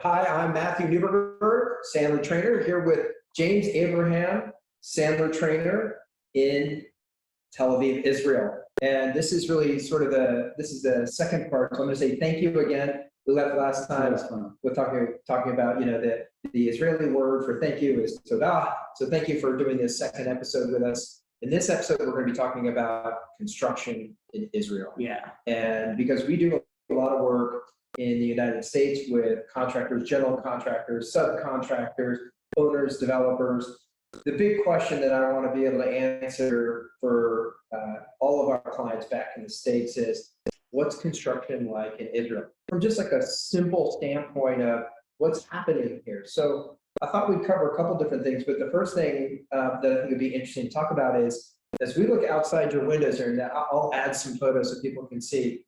Hi, I'm Matthew Newberger, Sandler Trainer, here with James Abraham, Sandler Trainer in Tel Aviv, Israel. And this is really sort of this is the second part. So I'm going to say thank you again. We left last time with talking about, the Israeli word for thank you is todah. So thank you for doing this second episode with us. In this episode, we're going to be talking about construction in Israel. Yeah. And because we do a lot of work in the United States with contractors, general contractors, subcontractors, owners, developers. The big question that I want to be able to answer for all of our clients back in the States is, what's construction like in Israel? From just like a simple standpoint of what's happening here. So I thought we'd cover a couple different things, but the first thing that I think would be interesting to talk about is, as we look outside your windows here, and I'll add some photos so people can see.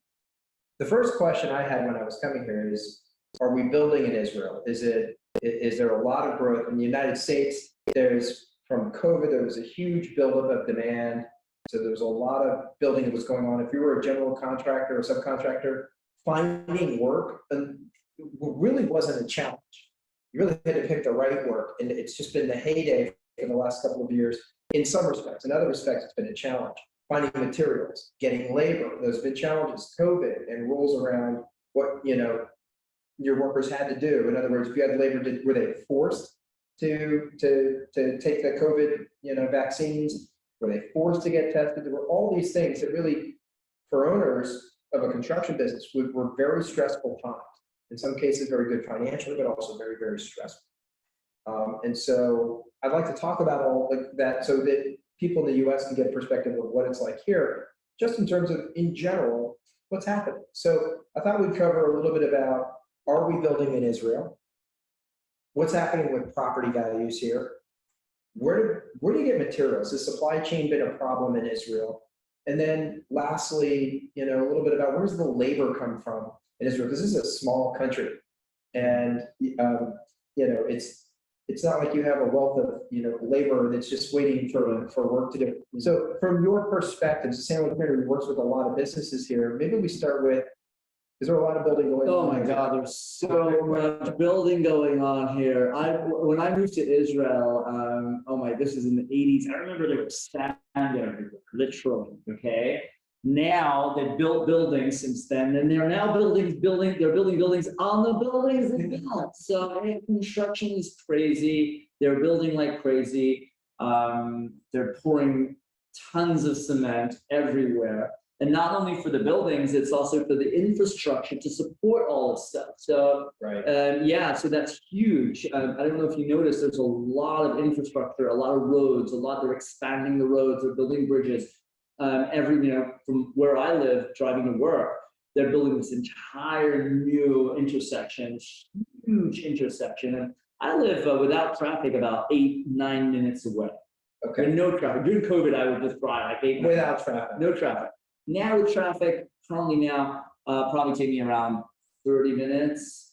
The first question I had when I was coming here is, are we building in Israel? Is there a lot of growth? In the United States, from COVID, there was a huge buildup of demand. So there was a lot of building that was going on. If you were a general contractor or subcontractor, finding work really wasn't a challenge. You really had to pick the right work. And it's just been the heyday for the last couple of years in some respects. In other respects, it's been a challenge. Finding materials, getting labor, those have been challenges. COVID and rules around what your workers had to do. In other words, if you had labor, were they forced to take the COVID vaccines? Were they forced to get tested? There were all these things that really, for owners of a construction business, were very stressful times. In some cases, very good financially, but also very, very stressful. And so I'd like to talk about all that so that people in the US can get a perspective of what it's like here, just in terms of, in general, what's happening. So I thought we'd cover a little bit about, are we building in Israel? What's happening with property values here? Where do you get materials? Has supply chain been a problem in Israel? And then lastly, a little bit about, where does the labor come from in Israel? Because this is a small country. And, it's not like you have a wealth of labor that's just waiting for work to do. So from your perspective, as a Sandler Trainer who works with a lot of businesses here, maybe we start with, is there a lot of building going on? Oh my God, there's so much building going on here. When I moved to Israel, this is in the 80s. I remember there was sand everywhere, literally. Okay. Now they've built buildings since then, and they're now building buildings on the buildings they built. So construction is crazy. They're building like crazy. They're pouring tons of cement everywhere. And not only for the buildings, it's also for the infrastructure to support all this stuff. So, right. So that's huge. I don't know if you noticed, there's a lot of infrastructure, a lot of roads, they're expanding the roads, they're building bridges. From where I live, driving to work, they're building this entire new intersection, huge intersection. And I live without traffic about 8-9 minutes away. Okay. And no traffic. During COVID, I would just drive like 8 minutes. Without traffic. No traffic. Now with traffic, probably probably take me around 30 minutes.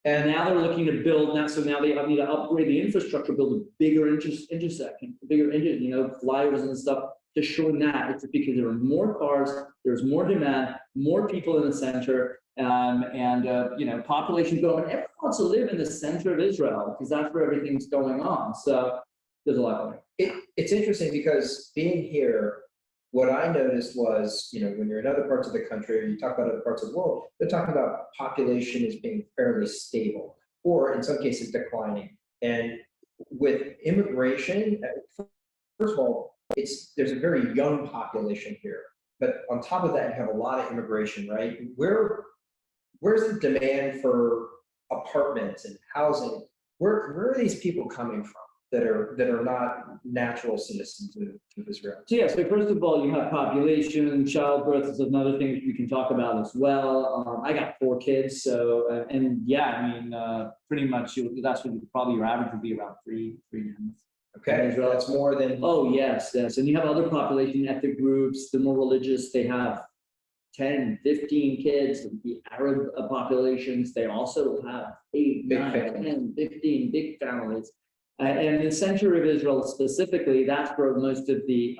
And now they're looking to build now. So now they need to upgrade the infrastructure, build a bigger intersection, flyovers and stuff. Just showing that it's because there are more cars, there's more demand, more people in the center, population growing. Everyone wants to live in the center of Israel because that's where everything's going on. So there's a lot going on. It's interesting because being here, what I noticed was, when you're in other parts of the country, or you talk about other parts of the world, they're talking about population as being fairly stable, or in some cases declining. And with immigration, first of all, there's a very young population here, but on top of that, you have a lot of immigration, right? Where's the demand for apartments and housing? Where are these people coming from that are not natural citizens of Israel? So first of all, you have population, childbirth is another thing that we can talk about as well. I got 4 kids, so pretty much that's what probably your average would be around 3 months. Okay, Israel, that's more than. Oh yes, and you have other population ethnic groups. The more religious, they have 10, 15 kids. The Arab populations, they also have 8, 9, 10, 15 big families. And in the center of Israel specifically, that's where most of the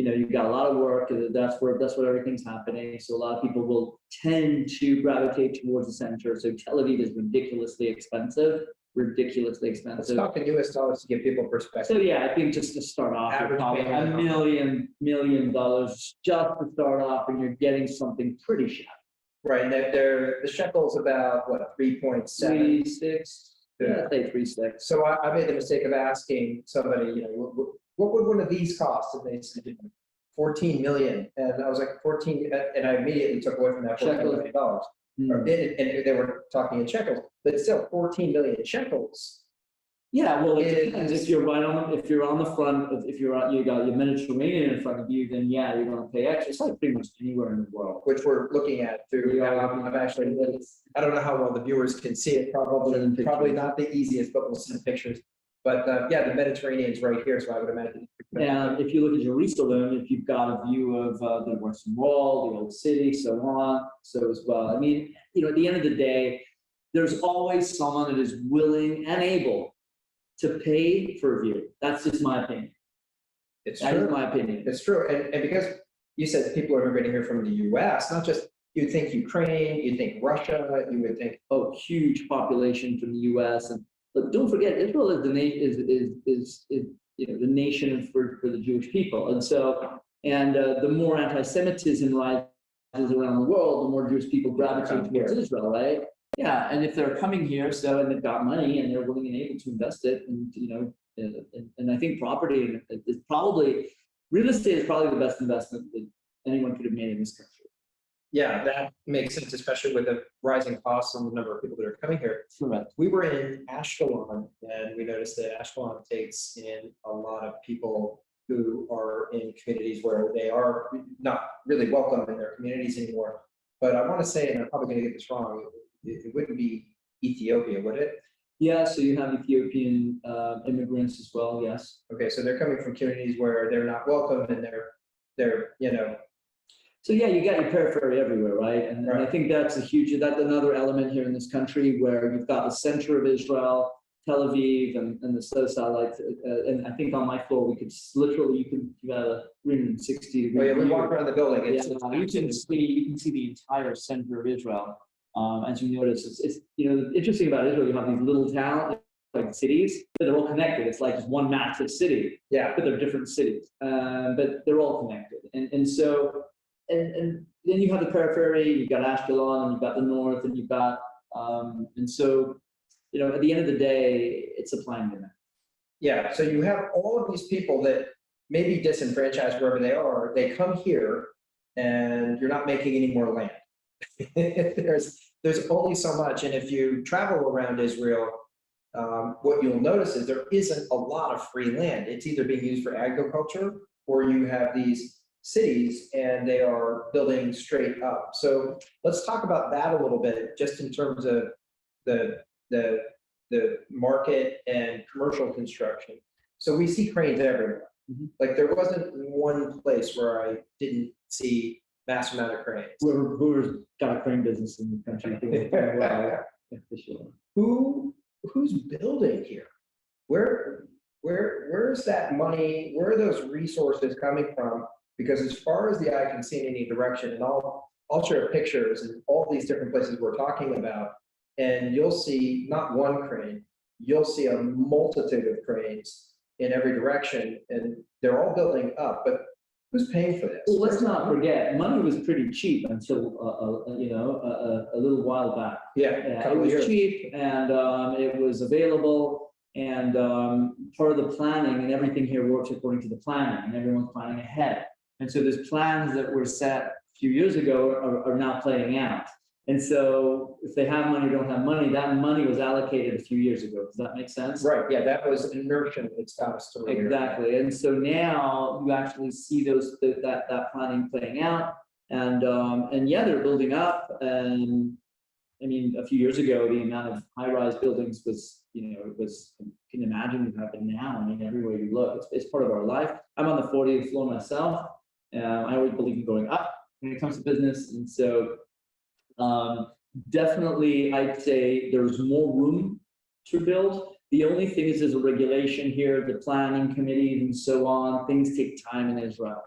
you've got a lot of work, and that's where everything's happening. So a lot of people will tend to gravitate towards the center. So Tel Aviv is ridiculously expensive. Let's talk in US dollars to give people So perspective. yeah, I think just to start off, you're Average probably payment. $1 million just to start off, and you're getting something pretty shabby. Right, and the shekel's about, what, 3.7? 3.6, Yeah. yeah, say 3.6. So I made the mistake of asking somebody, what would one of these cost? And they said, 14 million. And I was like, 14, and I immediately took away from that $14 million. And they were talking in shekels, but still 14 million shekels. Yeah, well, it depends. If you're on the front, you got your Mediterranean in front of you, then yeah, you're gonna pay extra. It's like pretty much anywhere in the world. Which we're looking at through, I'm actually, I don't know how well the viewers can see it, probably not the easiest, but we'll send pictures. But yeah, the Mediterranean's right here, so I would imagine. And if you look at Jerusalem, if you've got a view of the Western Wall, the Old City, so on, so as well. I mean, at the end of the day, there's always someone that is willing and able to pay for a view. That's just my opinion. That is my opinion. It's true. And because you said people are immigrating here from the US, not just, you'd think Ukraine, you'd think Russia, you would think, huge population from the US. But don't forget, Israel is the nation for the Jewish people. And so, the more anti-Semitism rises around the world, the more Jewish people gravitate towards Israel, right? Yeah, and if they're coming here, and they've got money and they're willing and able to invest it, and I think property is probably, real estate is probably the best investment that anyone could have made in this country. yeah, that makes sense, especially with the rising costs and the number of people that are coming here. Correct. We were in Ashkelon, and we noticed that Ashkelon takes in a lot of people who are in communities where they are not really welcome in their communities anymore. But I want to say, and I'm probably going to get this wrong, it wouldn't be Ethiopia, would it? Yeah, so you have Ethiopian immigrants as well, yes. Okay, so they're coming from communities where they're not welcome, and they're So yeah, you got your periphery everywhere, right? And I think that's another element here in this country where you've got the center of Israel, Tel Aviv, and the satellite. And I think on my floor, you got a 360 degree. Oh, yeah, we walk around the building. You can see the entire center of Israel. As you notice, it's interesting about Israel, you have these little towns, like cities, but they're all connected. It's like just one massive city. Yeah. But they're different cities. But they're all connected. And so and then you have the periphery, you've got Ashkelon, and you've got the north, and you've got and so at the end of the day, it's supply and demand. Yeah. So you have all of these people that may be disenfranchised wherever they are. They come here, and you're not making any more land. There's only so much, and if you travel around Israel, what you'll notice is there isn't a lot of free land. It's either being used for agriculture, or you have these cities and they are building straight up. So let's talk about that a little bit, just in terms of the market and commercial construction. So we see cranes everywhere. Mm-hmm. Like there wasn't one place where I didn't see mass amount of cranes. Whoever's got a crane business in the country, I think for sure. Who's building here? Where's that money? Where are those resources coming from? Because as far as the eye can see in any direction, and I'll share pictures in all these different places we're talking about, and you'll see not one crane, you'll see a multitude of cranes in every direction, and they're all building up. But who's paying for this? Well, let's not forget, money was pretty cheap until a little while back. Yeah, it was cheap, and it was available, and part of the planning and everything here works according to the planning, and everyone's planning ahead. And so those plans that were set a few years ago are now playing out. And so if they have money or don't have money, that money was allocated a few years ago. Does that make sense? Right. Yeah, that was inertia that got us to exactly. And so now you actually see that planning playing out, and yeah, they're building up. And I mean, a few years ago, the amount of high-rise buildings was, you can imagine what happened now. I mean, everywhere you look, it's part of our life. I'm on the 40th floor myself. I always believe in going up when it comes to business, and so definitely, I'd say there's more room to build. The only thing is, there's a regulation here, the planning committees and so on. Things take time in Israel.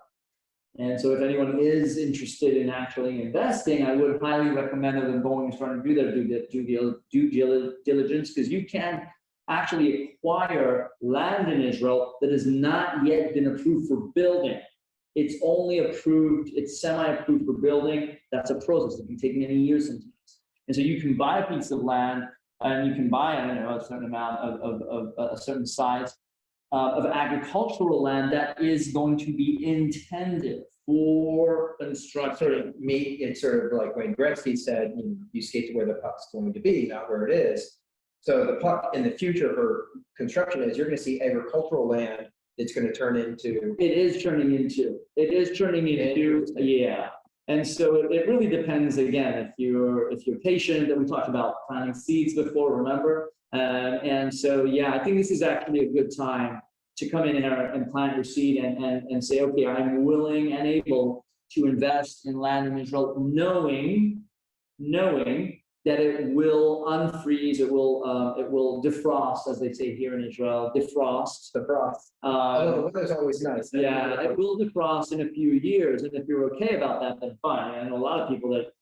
And so if anyone is interested in actually investing, I would highly recommend them going and starting to do their due diligence, because you can actually acquire land in Israel that has not yet been approved for building. It's only approved, it's semi-approved for building. That's a process. It can take many years sometimes. And so you can buy a piece of land and you can buy, I don't know, a certain amount of a certain size of agricultural land that is going to be intended for construction. It's sort of like Wayne Gretzky said, you skate to where the puck's going to be, not where it is. So the puck in the future for construction is you're going to see agricultural land that's going to turn into. It is turning into, yeah. And so it really depends, again, if you're patient, that we talked about planting seeds before, remember? And so, yeah, I think this is actually a good time to come in here and plant your seed and say, okay, I'm willing and able to invest in land in Israel, knowing that it will unfreeze, it will defrost, as they say here in Israel, defrost. Although the weather's always nice. Yeah, it will defrost in a few years, and if you're okay about that, then fine. I know a lot of people that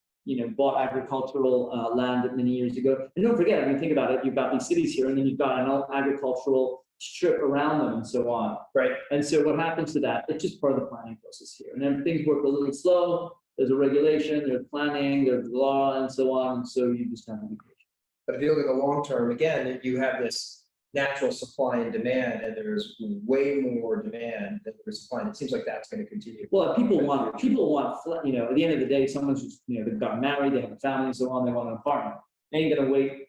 bought agricultural land many years ago. And don't forget, I mean, think about it. You've got these cities here, and then you've got an agricultural strip around them, and so on. Right. And so what happens to that? It's just part of the planning process here, and then things work a little slow. There's a regulation, there's planning, there's law, and so on. So you just have to be patient. But if you look at the long term, again, you have this natural supply and demand, and there's way more demand than there's supply. And it seems like that's going to continue. Well, people want, at the end of the day, someone's just, they've gotten married, they have a family, and so on, they want an apartment. They ain't gonna wait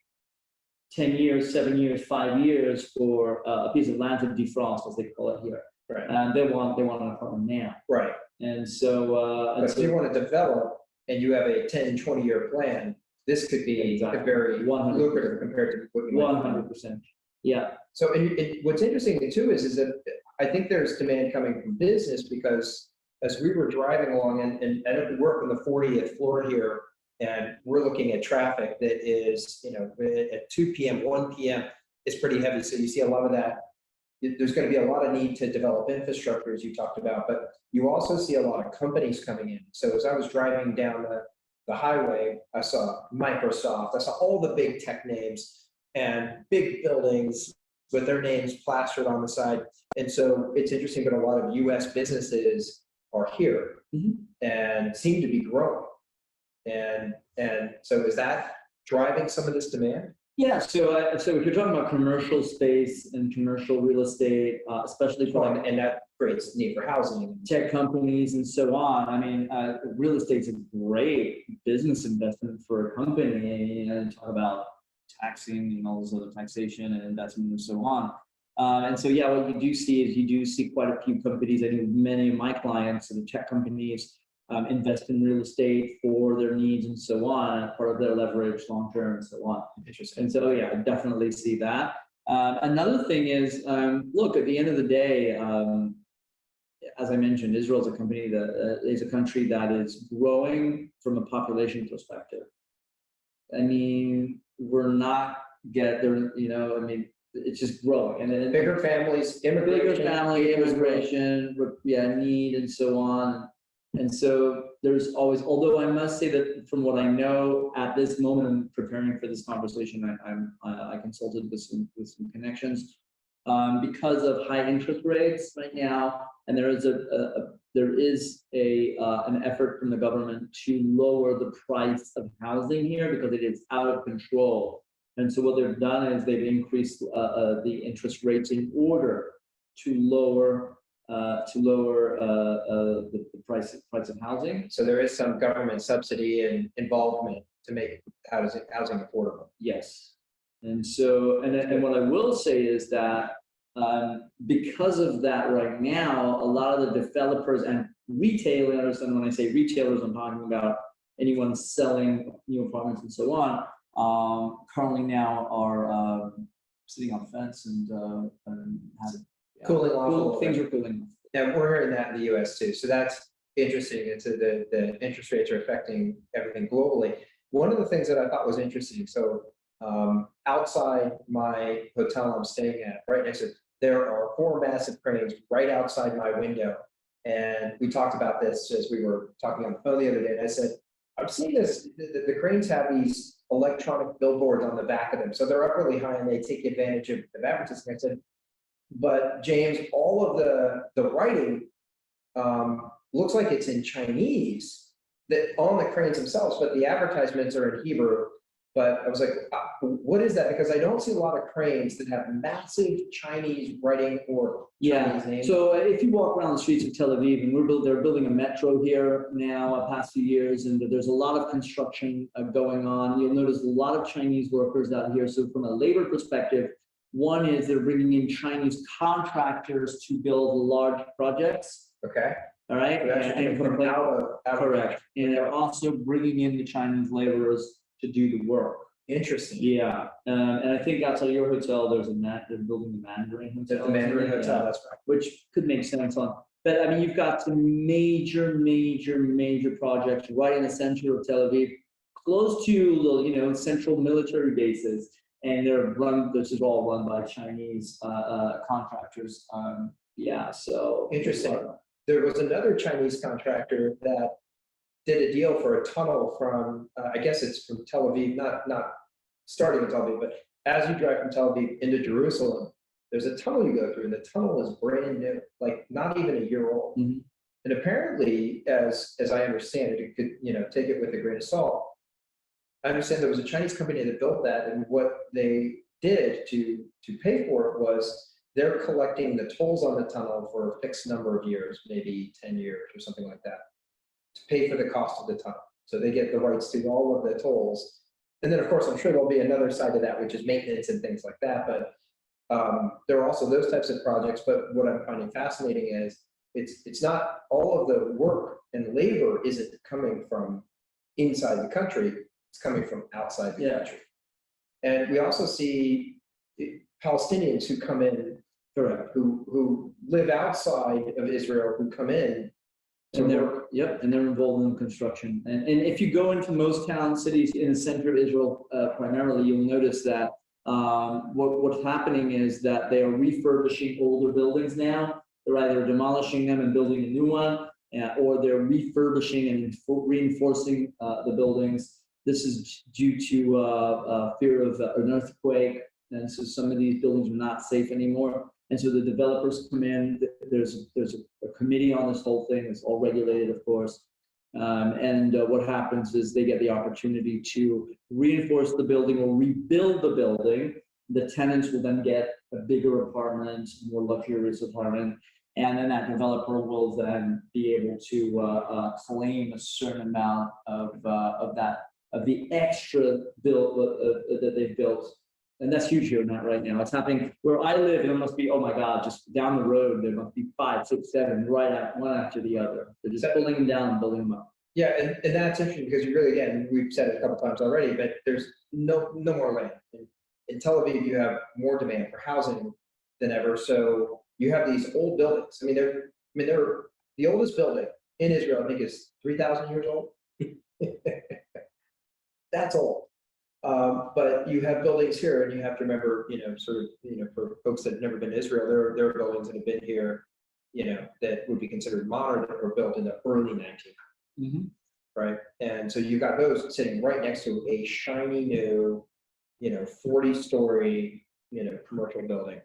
10 years, 7 years, 5 years for a piece of land to defrost, as they call it here. Right. And they want an apartment now. Right. And so, but if you want to develop and you have a 10, 20-year plan, this could be Exactly. a very 100%. lucrative compared to what you 100%. Yeah. So, and what's interesting too is that I think there's demand coming from business, because as we were driving along and I work on the 40th floor here, and we're looking at traffic that is, at 2 p.m., 1 p.m. is pretty heavy. So you see a lot of that. There's going to be a lot of need to develop infrastructure, as you talked about, but you also see a lot of companies coming in. So as I was driving down the highway, I saw Microsoft, I saw all the big tech names and big buildings with their names plastered on the side. And so it's interesting, but a lot of US businesses are here and seem to be growing. And so is that driving some of this demand? Yeah, so if you're talking about commercial space and commercial real estate, especially for and that creates need for housing, tech companies and so on. I mean, real estate's a great business investment for a company. And talk about taxing and all those other taxation and investment and so on. And so, yeah, what you do see is quite a few companies. I know many of my clients and tech companies invest in real estate for their needs and so on, part of their leverage long term and so on. Interesting. And so, yeah, I definitely see that. Another thing is, look, at the end of the day, as I mentioned, Israel is a company that is a country that is growing from a population perspective. I mean, we're not there, I mean, it's just growing. And then bigger families, immigration, need and so on. And so there's always, although I must say that from what I know at this moment in preparing for this conversation, I consulted with some connections because of high interest rates right now, and there is an effort from the government to lower the price of housing here because it is out of control. And so what they've done is they've increased the interest rates in order to lower the price of housing. So there is some government subsidy and involvement to make housing affordable. Yes, and so and what I will say is that because of that, right now, a lot of the developers and retailers, and when I say retailers, I'm talking about anyone selling new apartments and so on, currently now are sitting on the fence and have cooling off. Things are cooling off. And we're hearing that in the US too. So that's interesting. And so the interest rates are affecting everything globally. One of the things that I thought was interesting, so outside my hotel I'm staying at, right next to it, there are 4 massive cranes right outside my window. And we talked about this as we were talking on the phone the other day, and I said, I've seen this, the cranes have these electronic billboards on the back of them, so they're up really high and they take advantage of advertising. I said, but James, all of the writing looks like it's in Chinese, that on the cranes themselves, but the advertisements are in Hebrew. But I was like, what is that? Because I don't see a lot of cranes that have massive Chinese writing or Chinese names. So if you walk around the streets of Tel Aviv, and they're building a metro here now, past few years, and there's a lot of construction going on. You'll notice a lot of Chinese workers out here. So from a labor perspective, one is they're bringing in Chinese contractors to build large projects. Okay. All right. So that's And from out of correct. And they're also bringing in the Chinese laborers to do the work. Interesting. Yeah, and I think outside your hotel, they're building the Mandarin Hotel. The Mandarin Hotel, that's right. Which could make sense on, but I mean, you've got some major projects right in the center of Tel Aviv, close to the, central military bases, and this is all run by Chinese contractors. Yeah, so. Interesting. There was another Chinese contractor that did a deal for a tunnel from, I guess it's from Tel Aviv, not starting in Tel Aviv, but as you drive from Tel Aviv into Jerusalem, there's a tunnel you go through, and the tunnel is brand new, like not even a year old. Mhm. And apparently, as I understand it, it could, take it with a grain of salt. I understand there was a Chinese company that built that, and what they did to pay for it was they're collecting the tolls on the tunnel for a fixed number of years, maybe 10 years or something like that, to pay for the cost of the tunnel. So they get the rights to all of the tolls. And then, of course, I'm sure there'll be another side to that, which is maintenance and things like that. But there are also those types of projects. But what I'm finding fascinating is it's not all of the work and labor isn't coming from inside the country. It's coming from outside the country. And we also see Palestinians who come in, Correct. who live outside of Israel, who come in. And they're involved in construction. And if you go into most town cities in the center of Israel, primarily, you'll notice that what's happening is that they are refurbishing older buildings now. They're either demolishing them and building a new one, or they're refurbishing and reinforcing the buildings. This is due to fear of an earthquake, and so some of these buildings are not safe anymore. And so the developers come in, there's a committee on this whole thing, it's all regulated, of course. And what happens is they get the opportunity to reinforce the building or rebuild the building. The tenants will then get a bigger apartment, more luxurious apartment. And then that developer will then be able to claim a certain amount of the extra build that they've built. And that's huge here, not right now. It's happening where I live. There must be, oh my God, just down the road, there must be 5, 6, 7 right out, one after the other. They're just pulling them down and building them up. Yeah, and that's interesting because you really, again, we've said it a couple times already, but there's no more land. In Tel Aviv, you have more demand for housing than ever. So you have these old buildings. They're the oldest building in Israel, I think, is 3,000 years old. That's old. But you have buildings here, and you have to remember, for folks that have never been to Israel, there are buildings that have been here, that would be considered modern that were built in the early 1900s, right? And so you got those sitting right next to a shiny new, 40-story, commercial building,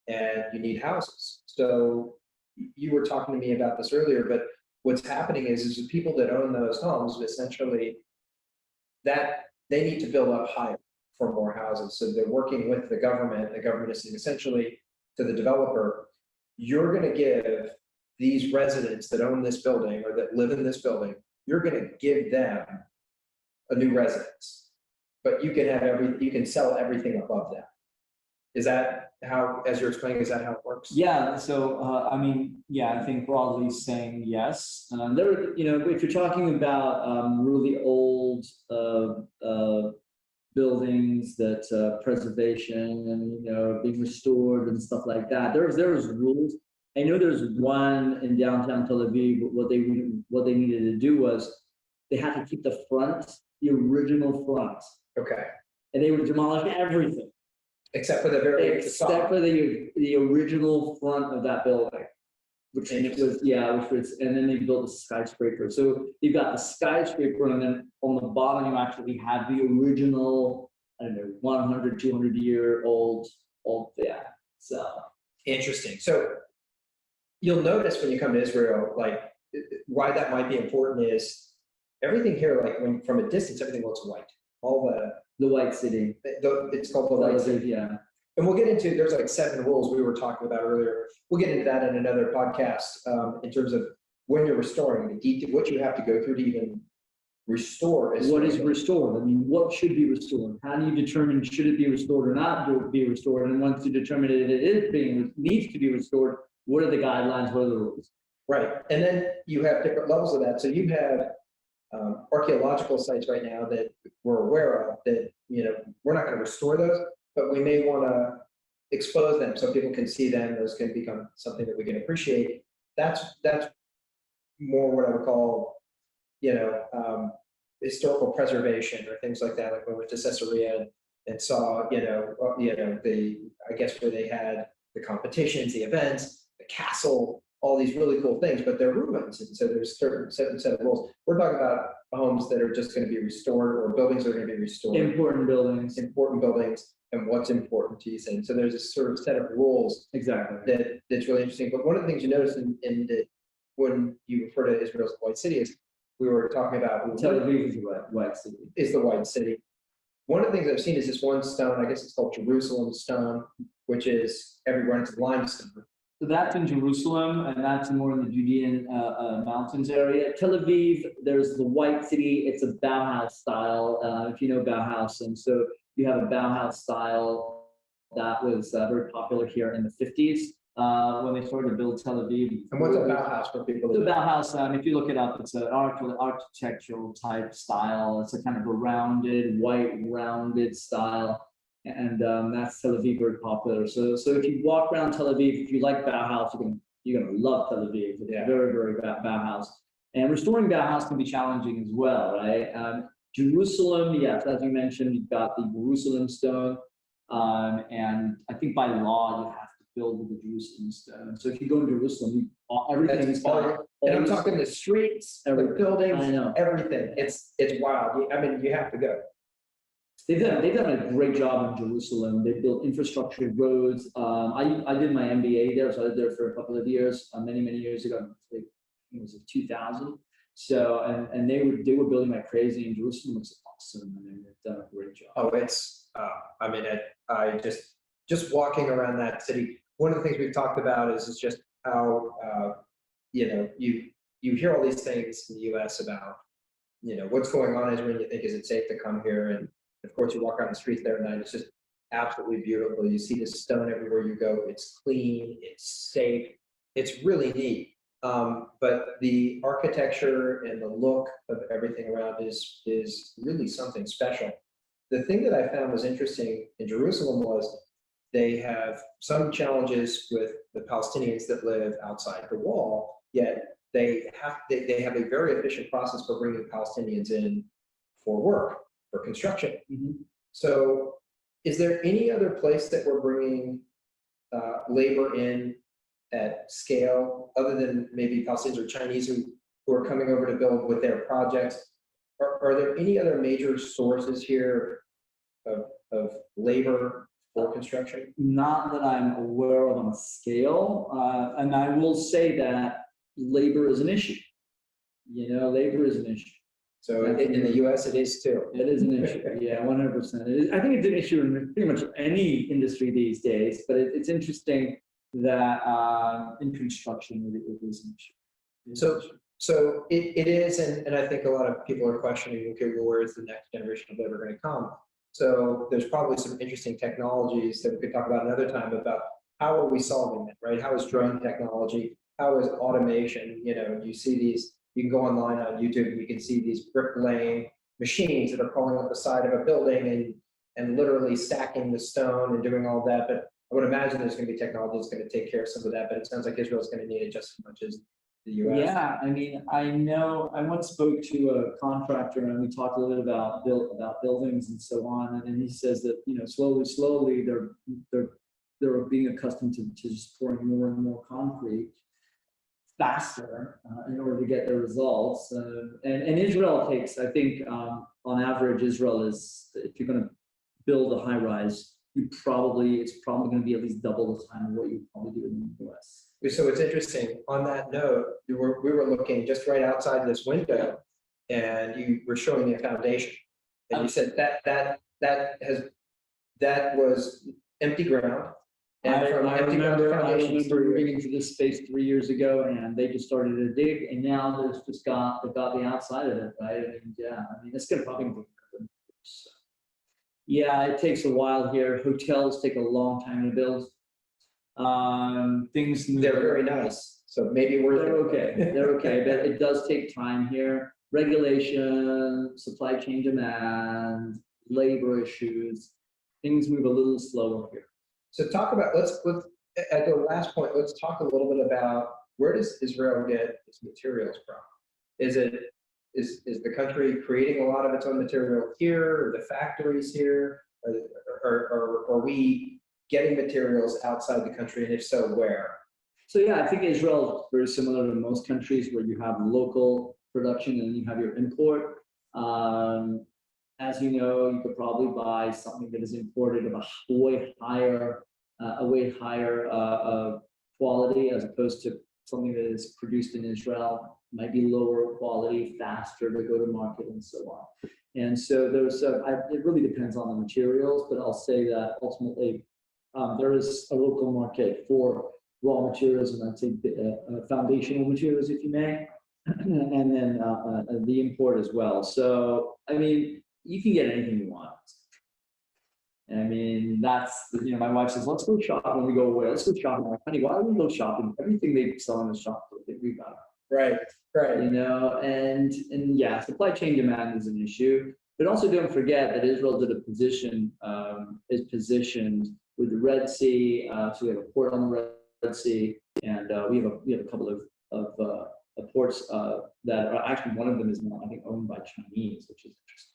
and you need houses. So you were talking to me about this earlier, but what's happening is the people that own those homes, essentially, that they need to build up higher for more houses. So they're working with the government. The government is saying essentially to the developer, you're going to give these residents that own this building or that live in this building, you're going to give them a new residence, but you can have you can sell everything above that. Is that how, as you're explaining, is that how it works? Yeah. So, I think broadly saying yes. If you're talking about really old buildings that preservation and being restored and stuff like that, there's rules. I know there's one in downtown Tel Aviv. What they needed to do was they had to keep the original front. Okay. And they would demolish everything. Except for the very except for the original front of that building. which was, and then they built a skyscraper. So you've got the skyscraper, and then on the bottom, you actually have the original, I don't know, 100, 200-year-old, yeah. So Interesting. So you'll notice when you come to Israel, like why that might be important is everything here, like when from a distance, everything looks white. All the White City, it's called the White City. yeah. And we'll get into, there's like 7 rules we were talking about earlier. We'll get into that in another podcast in terms of when you're restoring the detail, what you have to go through to even restore. What is restored? I mean, what should be restored? How do you determine should it be restored or not be restored? And once you determine that it is needs to be restored, what are the guidelines? What are the rules? Right. And then you have different levels of that. So you have archaeological sites right now that we're aware of that, we're not going to restore those, but we may want to expose them so people can see them. Those can become something that we can appreciate. That's more what I would call, historical preservation or things like that. Like when we went to Caesarea and saw, I guess where they had the competitions, the events, the castle, all these really cool things, but they're ruins. And so there's certain set of rules. We're talking about homes that are just going to be restored or buildings that are going to be restored. Important buildings, and what's important to you. And so there's a sort of set of rules exactly that's really interesting. But one of the things you notice when you refer to Israel as the White City is we were talking about Tel Aviv is the White City. Is the White City. One of the things I've seen is this one stone, I guess it's called Jerusalem stone, which is everywhere. It's limestone. So that's in Jerusalem, and that's more in the Judean mountains area. Tel Aviv, there's the White City. It's a Bauhaus style, if you know Bauhaus. And so you have a Bauhaus style that was very popular here in the 50s when they started to build Tel Aviv. And what's a Bauhaus for people? The Bauhaus, if you look it up, it's an architectural type style. It's a kind of a rounded style. And that's Tel Aviv, very popular. So if you walk around Tel Aviv, if you like Bauhaus, you're gonna love Tel Aviv. It's very, very Bauhaus. And restoring Bauhaus can be challenging as well, right? Jerusalem, yes, as you mentioned, you've got the Jerusalem stone, and I think by law you have to build with the Jerusalem stone. So if you go in Jerusalem, everything's got. And I'm talking the streets, the buildings, everything. It's wild. I mean, you have to go. They've done a great job in Jerusalem. They built infrastructure, roads. I did my MBA there, so I lived there for a couple of years, many years ago. I think it was 2000. So and they were building like crazy, and Jerusalem was awesome. I mean, they've done a great job. Oh, it's I just walking around that city. One of the things we've talked about is just how you hear all these things in the U.S. about what's going on is when you think is it safe to come here, and of course you walk around the streets there at night. It's just absolutely beautiful. You see the stone everywhere you go. It's clean. It's safe. It's really neat. But the architecture and the look of everything around is really something special. The thing that I found was interesting in Jerusalem was they have some challenges with the Palestinians that live outside the wall, yet they have a very efficient process for bringing Palestinians in for work, for construction. Mm-hmm. So is there any other place that we're bringing labor in at scale, other than maybe Palestinians or Chinese who are coming over to build with their projects? Are there any other major sources here of labor for construction? Not that I'm aware of on a scale. And I will say that labor is an issue. Labor is an issue. So in the US, it is too. It is an issue. Yeah, 100%. I think it's an issue in pretty much any industry these days, but it's interesting that in construction it is an issue. So it is, and I think a lot of people are questioning, okay, well, where is the next generation of labor going to come? So there's probably some interesting technologies that we could talk about another time about how are we solving that, right? How is drone technology? How is automation? You see these, you can go online on YouTube and you can see these bricklaying machines that are crawling up the side of a building and literally stacking the stone and doing all that. But I would imagine there's going to be technology that's going to take care of some of that, but it sounds like Israel's going to need it just as much as the US. Yeah, I mean, I know I once spoke to a contractor and we talked a little bit about buildings and so on, and he says that slowly they're being accustomed to just pouring more and more concrete. faster in order to get the results. And Israel takes, I think, on average, Israel is, if you're going to build a high rise, it's probably going to be at least double the time of what you probably do in the US. So it's interesting, on that note, we were looking just right outside this window and you were showing me a foundation. And you said that was empty ground. And from I empty ground to remember foundation, moving into this space 3 years ago, and they just started to dig, and now there's just they've got the outside of it, right? I mean, it's gonna probably be. So, yeah, it takes a while here. Hotels take a long time to build. Things they're very nice, so maybe we're. They're okay. They're okay, but it does take time here. Regulation, supply chain demand, labor issues, things move a little slower here. So talk about, let's at the last point, let's talk a little bit about where does Israel get its materials from? Is the country creating a lot of its own material here, or the factories here, or are we getting materials outside the country, and if so, where? So yeah, I think Israel is very similar to most countries where you have local production and you have your import. As you know, you could probably buy something that is imported of a way higher quality as opposed to something that is produced in Israel. Might be lower quality, faster to go to market, and so on. And so it really depends on the materials, but I'll say that ultimately there is a local market for raw materials, and I'd say foundational materials, if you may, and then the import as well. So, I mean, you can get anything you want. And I mean, that's, my wife says, let's go shopping when we go away. Let's go shopping. I'm like, honey, why don't we go shopping? Everything they sell in the shop, we got it. Right, right. And yeah, supply chain demand is an issue. But also don't forget that Israel is positioned with the Red Sea. So we have a port on the Red Sea, and we have a couple of ports that are actually, one of them is now, I think, owned by Chinese, which is interesting.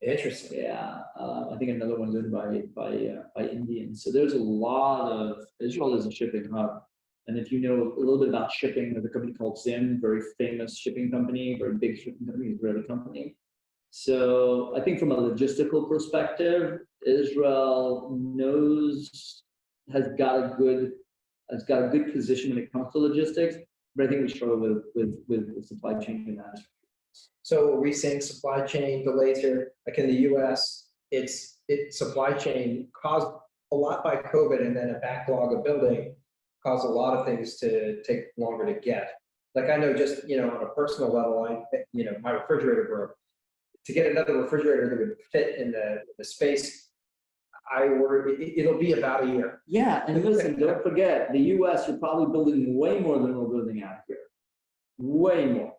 Interesting. Yeah, I think another one's owned by Indians. So there's a lot of, Israel is a shipping hub. And if you know a little bit about shipping, there's a company called Zim, very famous shipping company, very big shipping company, Israeli company. So I think from a logistical perspective, Israel has got a good position when it comes to logistics, but I think we struggle with supply chain demand. So are we seeing supply chain delays here? Like in the US, supply chain caused a lot by COVID, and then a backlog of building caused a lot of things to take longer to get. Like I know just, on a personal level, my refrigerator broke. To get another refrigerator that would fit in the space I ordered, it'll be about a year. Yeah, and listen, don't forget, the US, you're probably building way more than we're building out here. Way more.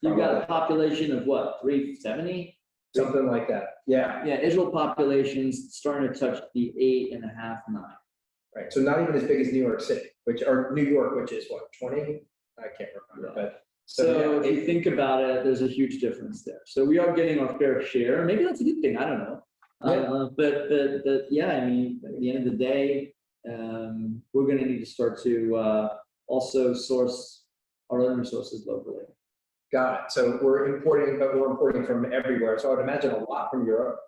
You've got a population of what, 370? Something like that. Yeah. Yeah, Israel population's starting to touch the 8.5, 9. Right. So not even as big as New York City, or New York, which is what, 20? I can't remember, Yeah. but. So if you think about it, there's a huge difference there. So we are getting our fair share. Maybe that's a good thing. I don't know. Yeah. But yeah, I mean, at the end of the day, we're going to need to start to also source our own resources locally. Got it. So we're importing, but we're importing from everywhere. So I would imagine a lot from Europe,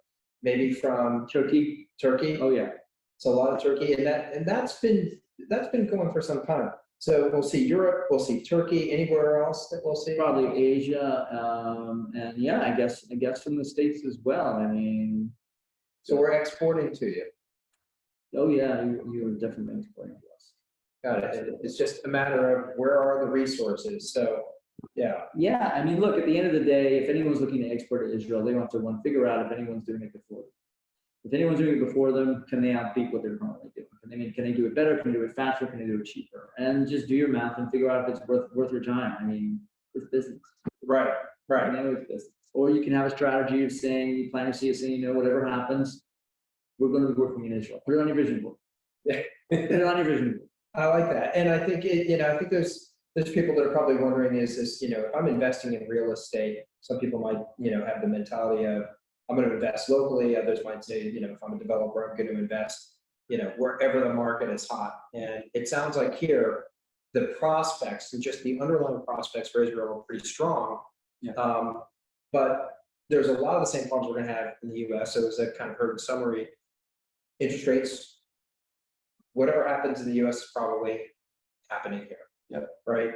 maybe from Turkey. Turkey. Oh yeah. So a lot of Turkey, and that's been going for some time. So we'll see Europe, we'll see Turkey, anywhere else that we'll see? Probably Asia, and yeah, I guess from the States as well. I mean, so we're exporting to you. Oh yeah, you're definitely exporting to us. Got it. It's just a matter of where are the resources. So yeah. Yeah, I mean, look, at the end of the day, if anyone's looking to export to Israel, they don't have to figure out if anyone's doing it before them. If anyone's doing it before them, can they outbeat what they're currently doing? Can they do it better? Can they do it faster? Can they do it cheaper? And just do your math and figure out if it's worth your time. I mean, it's business. Right. I know it's business. Or you can have a strategy of saying, you plan to see us, saying, whatever happens, we're going to be working in Israel. Put it on your vision board. Yeah. Put it on your vision board. I like that. And I think I think there's people that are probably wondering, is this, if I'm investing in real estate, some people might, have the mentality of, I'm going to invest locally. Others might say, if I'm a developer, I'm going to invest, wherever the market is hot. And it sounds like here, the prospects and just the underlying prospects for Israel are pretty strong. Yeah. But there's a lot of the same problems we're gonna have in the US. So as I kind of heard in summary, interest rates, whatever happens in the US is probably happening here. Yep. Right?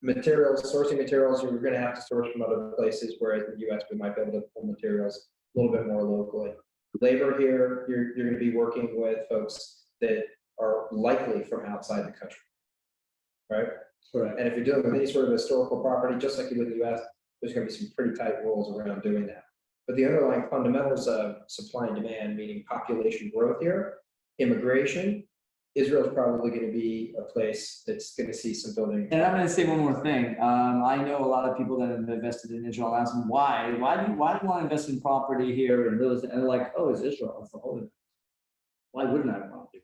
Materials, sourcing materials, you're gonna have to source from other places, whereas in the US, we might be able to pull materials a little bit more locally. Labor here, you're gonna be working with folks that are likely from outside the country. Right? Correct. And if you're dealing with any sort of historical property, just like you would in the US, there's gonna be some pretty tight rules around doing that. But the underlying fundamentals of supply and demand, meaning population growth here, immigration, Israel's probably gonna be a place that's gonna see some building. And I'm going to say one more thing. I know a lot of people that have invested in Israel. I ask them why. Why do you want to invest in property here and real estate? And they're like, oh, it's Israel. It's the whole. Why wouldn't I want to?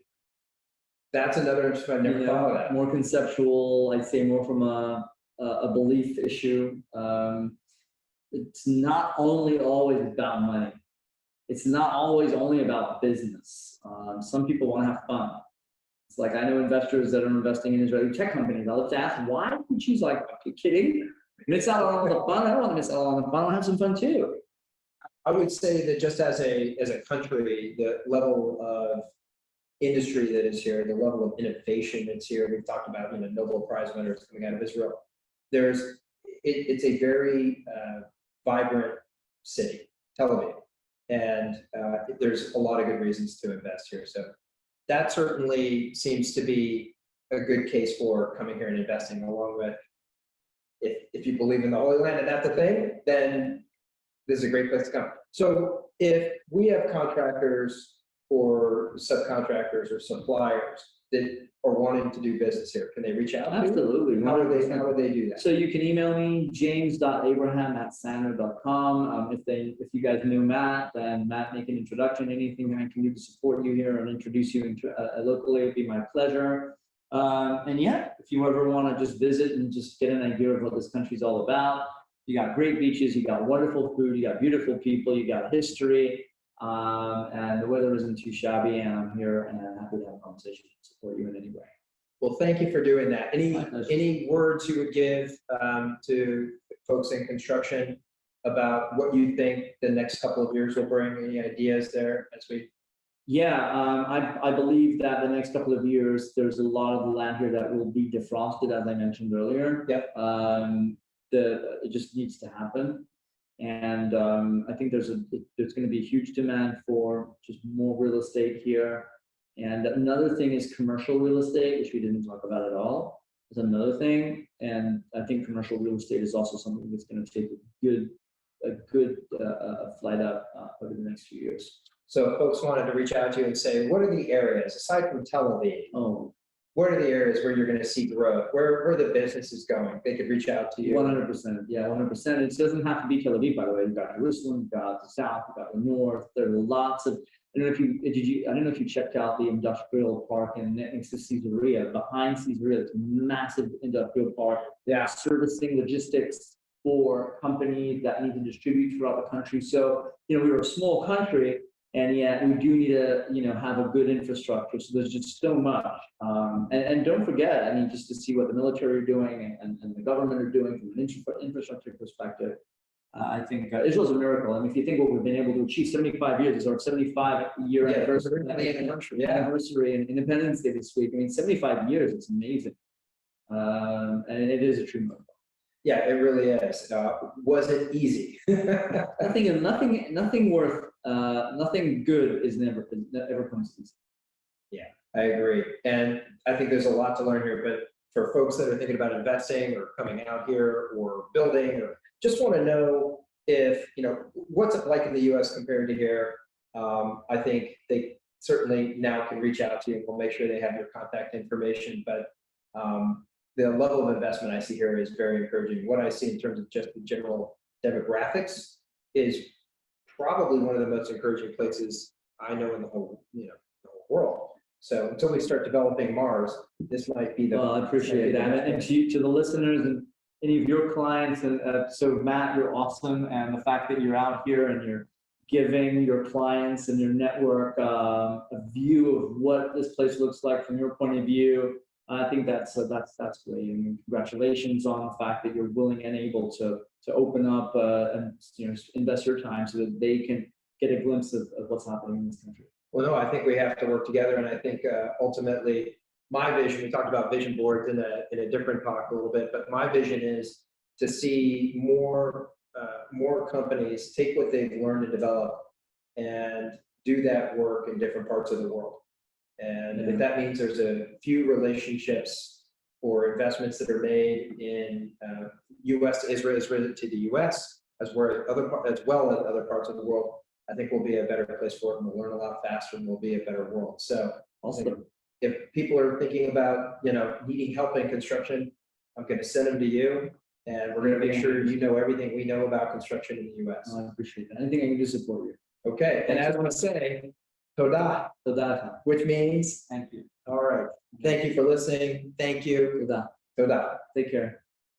That's another interesting, I never You thought of know, that. more conceptual. I'd say more from a belief issue. It's not only always about money. It's not always only about business. Some people want to have fun. It's like I know investors that are investing in Israeli tech companies. I'll just ask, why would you choose? Like, are you kidding? Miss out on all the fun. I don't want to miss out on the fun. I want to have some fun too. I would say that just as a country, the level of industry that is here, the level of innovation that's here, we've talked about, Nobel Prize winners coming out of Israel. It's a very vibrant city, Tel Aviv, and there's a lot of good reasons to invest here. So that certainly seems to be a good case for coming here and investing, along with if you believe in the Holy Land and that's the thing, then this is a great place to come. So if we have contractors or subcontractors or suppliers that are wanting to do business here, can they reach out to you? Absolutely. How would they do that? So you can email me, james.abraham@sander.com. If you guys knew Matt, then Matt, make an introduction. Anything I can do to support you here and introduce you locally would be my pleasure. And yeah, if you ever want to just visit and just get an idea of what this country's all about, you got great beaches, you got wonderful food, you got beautiful people, you got history, and the weather isn't too shabby, and I'm here and I'm happy to have a conversation to support you in any way. Well, thank you for doing that. My pleasure. Any words you would give to folks in construction about what you think the next couple of years will bring? Any ideas there as we? Yeah, I believe that the next couple of years, there's a lot of the land here that will be defrosted, as I mentioned earlier. Yep. It just needs to happen. And I think there's going to be a huge demand for just more real estate here. And another thing is commercial real estate, which we didn't talk about at all, is another thing. And I think commercial real estate is also something that's going to take a good flight up over the next few years. So if folks wanted to reach out to you and say, what are the areas, aside from Tel Aviv, Oh, what are the areas where you're going to see growth? Where the business is going? They could reach out to you. 100%. Yeah, 100%. It doesn't have to be Tel Aviv, by the way. You've got Jerusalem, you've got the south, you've got the north. There are lots of. I don't know if you checked out the industrial park next to Caesarea. Behind Caesarea, it's a massive industrial park. Yeah. Servicing logistics for companies that need to distribute throughout the country. So we're a small country, and yet we do need to have a good infrastructure. So there's just so much. And don't forget, I mean, just to see what the military are doing and the government are doing from an infrastructure perspective. I think Israel's a miracle. I mean, if you think what we've been able to achieve, 75 years is our 75-year anniversary. Anniversary and Independence Day this week. I mean, 75 years, it's amazing. And it is a true miracle. Yeah, it really is. Was it easy? Nothing worth, nothing good ever comes easy. Yeah, I agree. And I think there's a lot to learn here, but for folks that are thinking about investing or coming out here or building or just want to know if, what's it like in the US compared to here? I think they certainly now can reach out to you and we'll make sure they have your contact information, but the level of investment I see here is very encouraging. What I see in terms of just the general demographics is probably one of the most encouraging places I know in the whole, the whole world. So until we start developing Mars, this might be the. Well, I appreciate that. And to the listeners and any of your clients, and so Matt, you're awesome. And the fact that you're out here and you're giving your clients and your network a view of what this place looks like from your point of view. I think that's great. And congratulations on the fact that you're willing and able to open up and invest your time so that they can get a glimpse of what's happening in this country. Well, no, I think we have to work together, and I think ultimately, my vision, we talked about vision boards in a different talk a little bit, but my vision is to see more companies take what they've learned and developed and do that work in different parts of the world. And if that means there's a few relationships or investments that are made in US to Israel, Israel to the US, as well as other parts of the world, I think we'll be a better place for it, and we'll learn a lot faster, and we'll be a better world. So Also, if people are thinking about, needing help in construction, I'm going to send them to you, and we're going to make sure you know everything we know about construction in the US. I appreciate that. Anything I can do to support you. Okay, and as I say, Toda, So that, which means, thank you. all right, thank you for listening. Thank you. For that, Toda. take care.